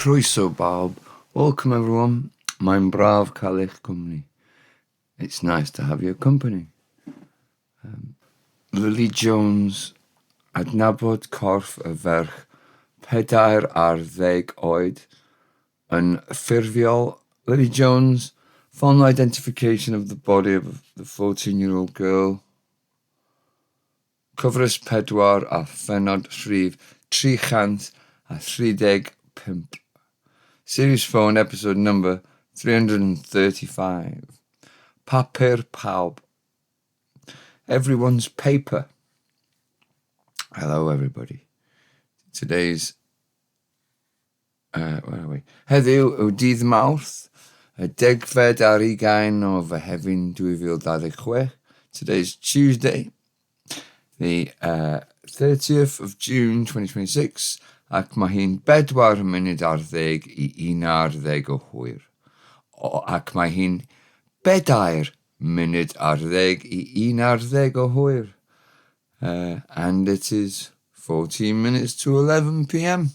Croeso, bawb. Welcome everyone. Mae'n braf cael eich cwmni. It's nice to have your company. Lilly Jones, Adnabod, corff y ferch, pedwar ar 10 oed. Yn ffurfiol, Lilly Jones, found identification of the body of the 14-year-old girl. Cyfres pedwar a phennod rhif, chant a 35. Series phone episode number 335. Papur Pawb. Everyone's paper. Hello everybody. Today's where are we? Heddiw yw dydd Mawrth, y 10 o Fehefin 2026. Today's Tuesday, the 30th of June 2026, ac mae hi'n 4 munud ar 10 I 11 o hwyr. Ac mae hi'n 4 munud ar 10 I 11 o hwyr. And it is 14 minutes to 11 p.m.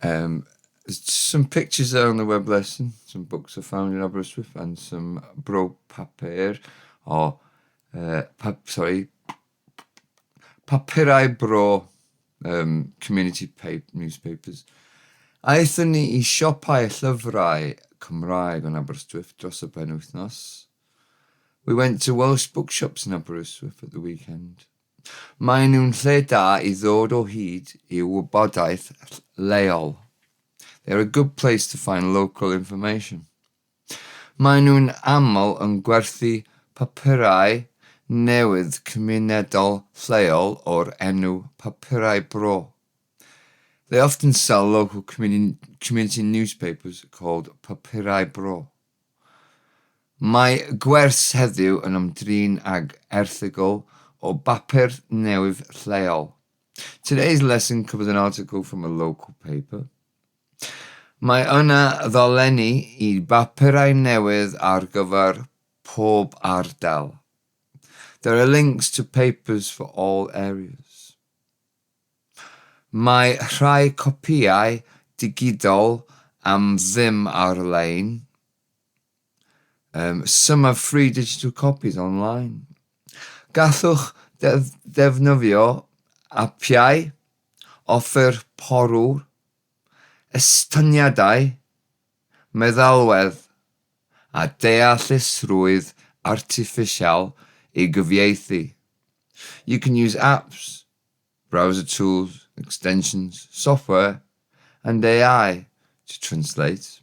There's some pictures there on the web lesson. Some books I found in Aberystwyth and some bro papur or papurau bro community newspapers. Aethon ni I siopau llyfrau Cymraeg on Aberystwyth dros y penwythnos. We went to Welsh bookshops in Aberystwyth at the weekend. Mae nhw'n lle da I ddod o hyd I wybodaeth leol. They're a good place to find local information. Mae nhw'n aml yn gwerthu papurau newydd cymunedol lleol o'r enw papurau bro. They often sell local community newspapers called papurau bro. Mae gwers heddiw yn ymdrin ag erthygl o bapur newydd lleol. Today's lesson covers an article from a local paper. Mae yna ddolenni I bapurau newydd ar gyfer pob ardal. There are links to papers for all areas. Mae rhai copïau digidol am ddim ar-lein. Some have free digital copies online. Gallwch defnyddio apiau, offer porwr, estyniadau, meddalwedd, a deallusrwydd artiffisial I gyfieithu. You can use apps, browser tools, extensions, software, and AI to translate.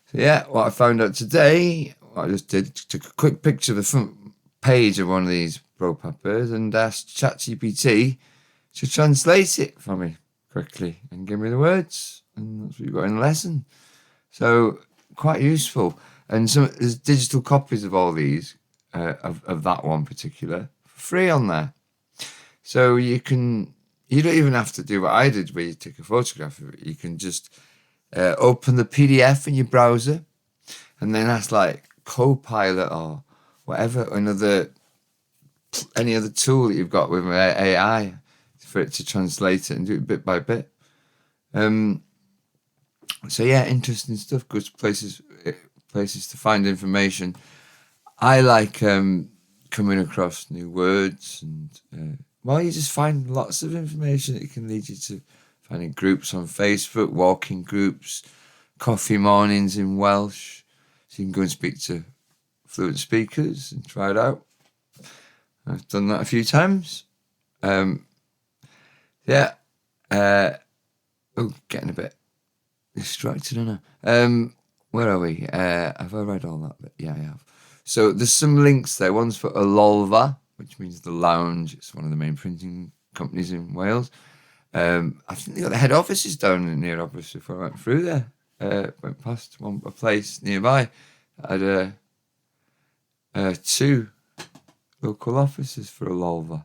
So yeah, what I found out today, what I just did, took a quick picture of the front page of one of these bro papers and asked ChatGPT to translate it for me quickly and give me the words. And that's what you got in the lesson. So quite useful. And there's digital copies of all these, of that one particular, for free on there. So you don't even have to do what I did where you take a photograph of it. You can just open the PDF in your browser and then ask like Copilot or whatever, any other tool that you've got with AI for it to translate it and do it bit by bit. So yeah, interesting stuff. Good places to find information. I like coming across new words and you just find lots of information that can lead you to finding groups on Facebook, walking groups, coffee mornings in Welsh. So you can go and speak to fluent speakers and try it out. I've done that a few times. Getting a bit distracted, aren't I? Where are we? Have I read all that bit? Yeah, I have. So there's some links there. One's for Ololfa, which means the lounge. It's one of the main printing companies in Wales. I think they got the head offices down near Aberystwyth before I went through there. Went past a place nearby. Had 2 local offices for Ololfa.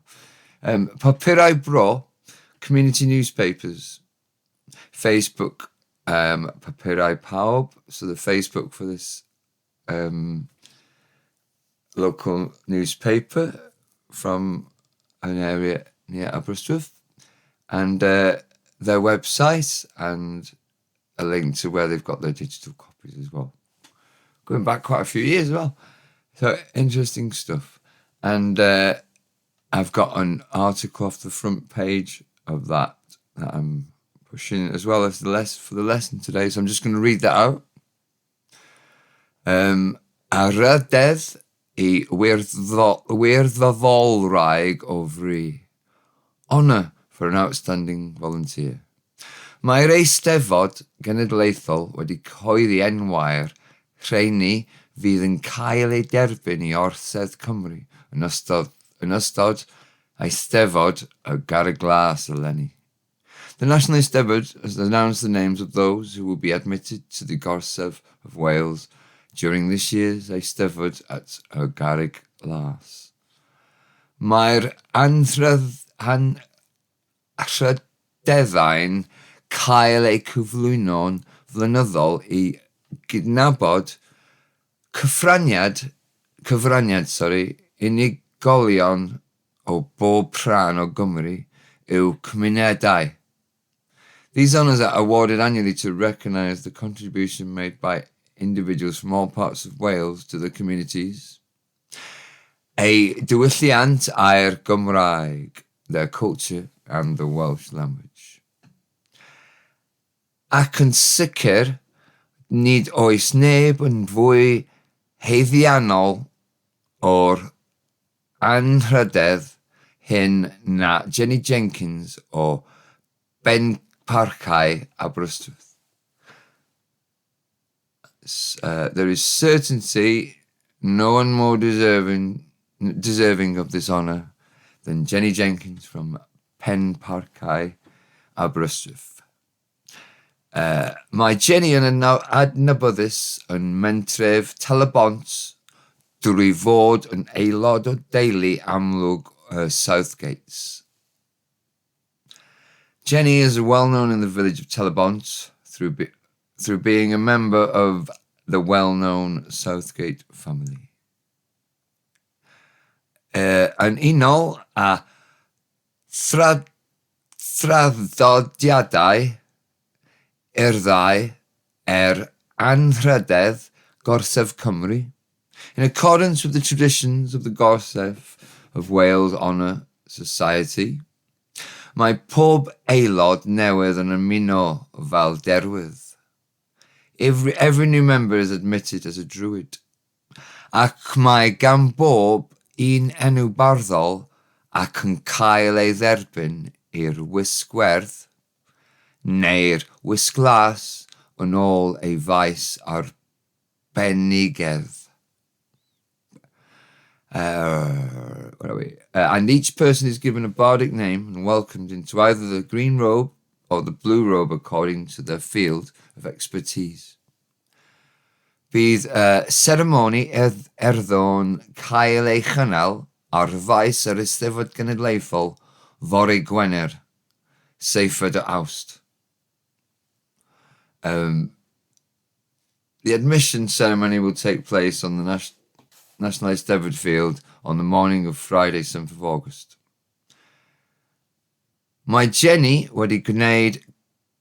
Papurau bro, community newspapers. Facebook, Papur Pawb. So the Facebook for this local newspaper from an area near Aberystwyth. And their website and a link to where they've got their digital copies as well. Going back quite a few years as well. So interesting stuff. And I've got an article off the front page of that I'm pushing as well as for the lesson today. So I'm just going to read that out. A rydedd I wirfoddolwraig o Thri. Honour for an outstanding volunteer. Mae'r Eisteddfod Genedlaethol wedi cyhoeddi enwau'r rheini fydd yn cael ei derbyn I orsedd Cymru yn ystod Eisteddfod y Garreg Glas eleni. The National Eisteddfod has announced the names of those who will be admitted to the Gorsedd of Wales during this year's Eisteddfod at y Garreg Glas. Mae'r anrhydeddau'n cael eu cyflwyno'n flynyddol I gydnabod cyfraniad unigolion o bob rhan o Gymru yw cymunedau. These honours are awarded annually to recognise the contribution made by individuals from all parts of Wales to the communities. A diwylliant a'r Gymraeg, their culture and the Welsh language. Ac yn sicr, nid oes neb yn fwy heiddiannol o'r anrhydedd hyn na Jenny Jenkins o Parcau Aberystwyth. There is certainty no one more deserving of this honour than Jenny Jenkins from Parcau Aberystwyth. Mae Jenny yn adnaboddus yn mentref Talabont drwy fod yn aelod o deulu amlwg Southgates. Jenny is well known in the village of Talabont through being a member of the well-known Southgate family. Yn unol a thraddodiadau urddau anrhydedd Gorsedd Cymru, in accordance with the traditions of the Gorsedd of Wales Honour Society, mae pob aelod newydd yn ymuno fel derwydd. Every new member is admitted as a druid, ac mae gan bob un enw barddol ac yn cael ei dderbyn i'r wisgwerth neu'r wisglas yn ôl ei faes arbenigedd. And each person is given a bardic name and welcomed into either the green robe or the blue robe according to their field of expertise. Bydd ceremoni erddon cael ei chynnal ar faes yr Eisteddfod Genedlaethol fory Gwener, Seifed o Awst. The admission ceremony will take place on the National Eisteddfod Field on the morning of Friday, 7th of August. Mae Jenny wedi gwneud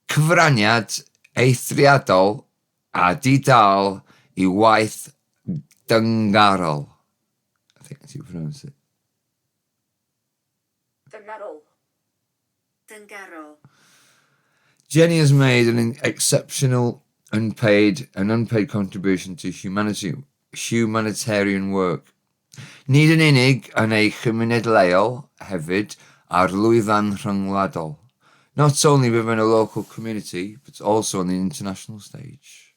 cyfraniad eithriadol a didal I waith dyngarol. I think that's how you pronounce it. Dyngarol. Jenny has made an exceptional unpaid contribution to humanitarian work. Nid yn unig yn ei chymuned leol hefyd ar lwyfan rhyngwladol, not only within a local community, but also on the international stage.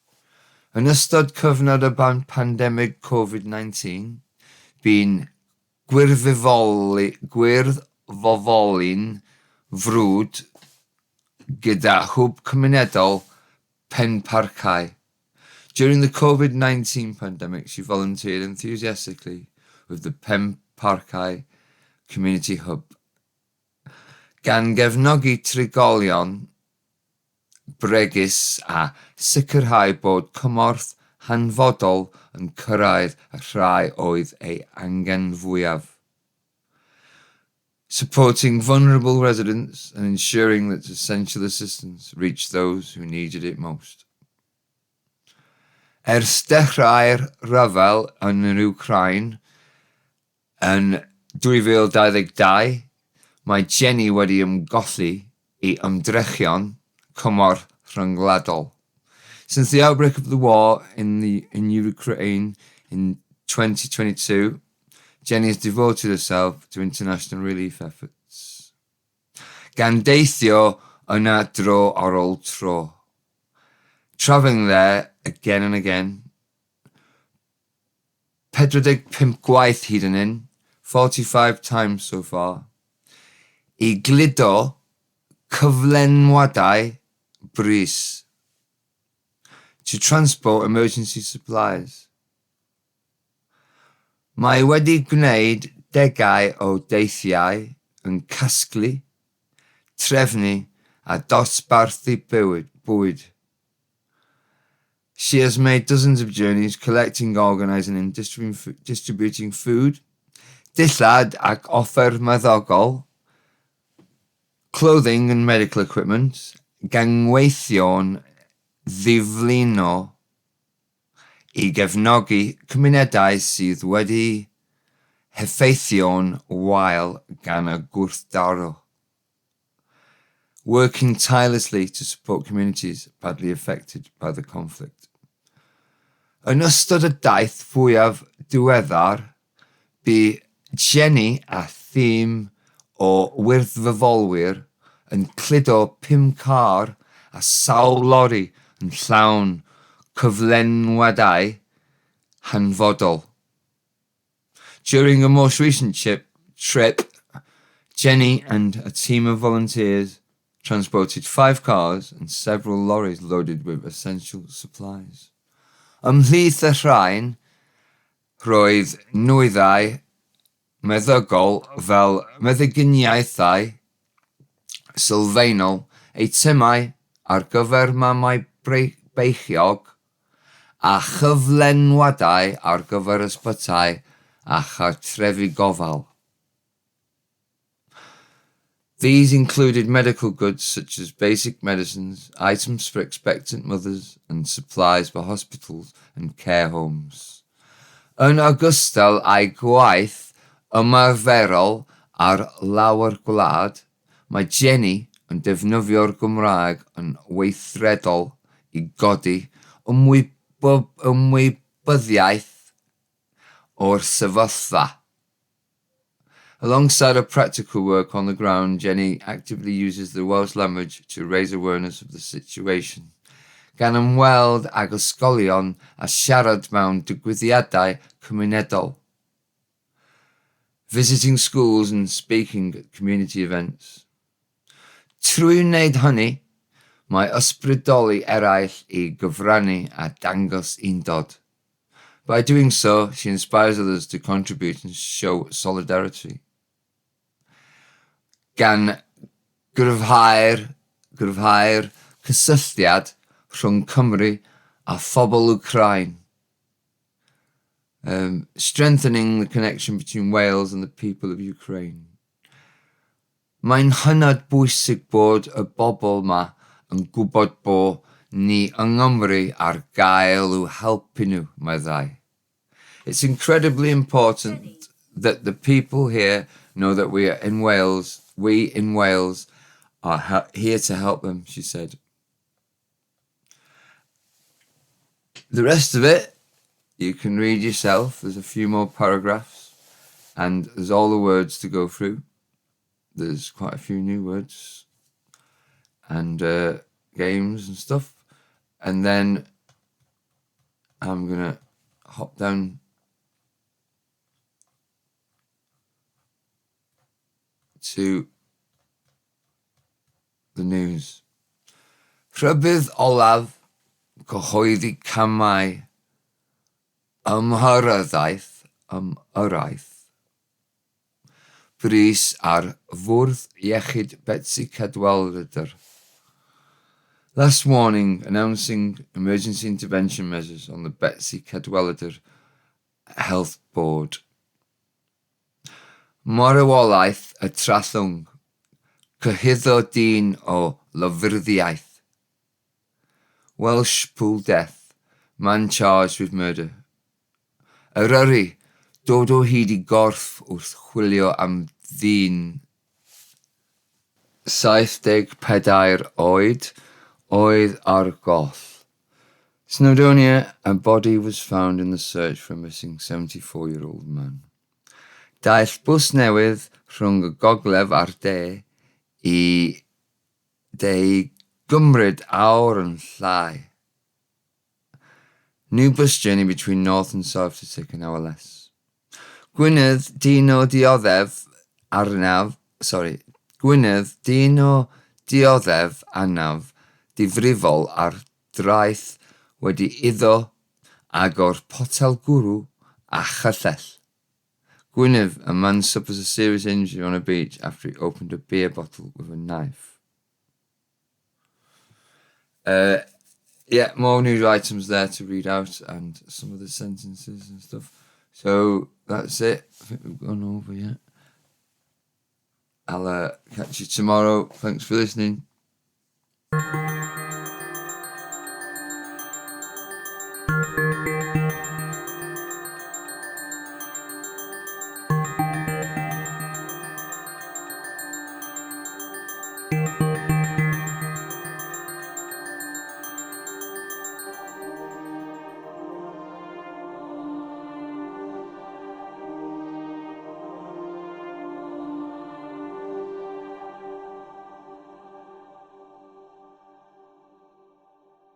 Yn ystod cyfnod y pandemig COVID-19, bu'n gwirfoddoli'n frwd gyda hwb cymunedol Parcau. During the COVID-19 pandemic, she volunteered enthusiastically with the Parcau Community Hub. Gan gefnogi trigolion bregus a sicrhau bod cymorth hanfodol yn cyrraedd y rhai oedd ei angen fwyaf. supporting vulnerable residents and ensuring that essential assistance reached those who needed it most. Dechrau'r rhyfel yn yr Ukraine yn 2022, mae Jenny wedi ymgolli I ymdrechion cymorth rhyngwladol. Since the outbreak of the war in Ukraine in 2022, Jenny has devoted herself to international relief efforts. Gan deithio yna dro ar ôl tro. Travelling there again and again. 45 gwaith hyd yn hyn, 45 times so far. I gludo cyflenwadau brys. To transport emergency supplies. Mae wedi gwneud degau o deithiau yn casglu, trefnu a dosbarthu bwyd. She has made dozens of journeys collecting, organising and distributing food, dillad ac offer meddygol, clothing and medical equipment, gan weithio'n ddiflino I gefnogi cymunedau sydd wedi heffeithio'n wael gan y gwrthdaro. Working tirelessly to support communities badly affected by the conflict. Yn ystod y daith fwyaf diweddar, bu Jenny a thîm o wirfoddolwyr yn cludo 5 car a sawl lori yn llawn cyflenwadau hanfodol. During a most recent trip, Jenny and a team of volunteers transported 5 cars and several lorries loaded with essential supplies. Ymhlith y rhain, roedd nwyddau meddygol fel meddyginiaethau sylfaenol, eitemau ar gyfer mamau beichiog a chyflenwadau ar gyfer ysbytau a chartrefi gofal. These included medical goods such as basic medicines, items for expectant mothers, and supplies for hospitals and care homes. Yn ogystal â'i gwaith ymarferol ar lawer gwlad, mae Jenny yn defnyddio'r Gymraeg yn weithredol I godi ymwybyddiaeth o'r sefyllfa. Alongside her practical work on the ground, Jenny actively uses the Welsh language to raise awareness of the situation. Gan ymweld ag ysgolion a siarad mewn digwyddiadau cymunedol. Visiting schools and speaking at community events. Trwy wneud hynny, mae ysbrydoli eraill I gyfrannu a dangos undod. By doing so, she inspires others to contribute and show solidarity. Gan gryfhau'r cysylltiad rhwng Cymru a phobl Ukraine. Strengthening the connection between Wales and the people of Ukraine. Mae'n hynod bwysig bod y bobl yma yn gwybod bo ni yng Nghymru ar gael i'w helpu nhw, meddai. It's incredibly important that the people here know that we in Wales are here to help them, she said. The rest of it, you can read yourself. There's a few more paragraphs, and there's all the words to go through. There's quite a few new words, and games and stuff. And then I'm going to hop down to the news. Rhybydd olaf cyhoeddi camau ymhyryddaeth brys ar fwrdd iechyd Betsy Cadwaladr. Last warning announcing emergency intervention measures on the Betsy Cadwaladr Health Board. Morywolaeth y Trallwng, cyhyddo dyn o lofurddiaeth. Welsh pool death, man charged with murder. Eryri, dod o hyd I gorff wrth chwilio am ddyn. 74 oed, oedd ar goll. Snowdonia, a body was found in the search for a missing 74-year-old man. Daeth bws newydd rhwng y gogledd a'r de I gymryd awr yn llai. New bus journey between north and south to take an hour less. Gwynedd dyn o dioddef anaf difrifol ar draeth wedi iddo agor potel gwrw a chyllell. Gwynedd, a man suffers a serious injury on a beach after he opened a beer bottle with a knife. More news items there to read out and some of the sentences and stuff. So that's it. I think we've gone over yet. I'll catch you tomorrow. Thanks for listening.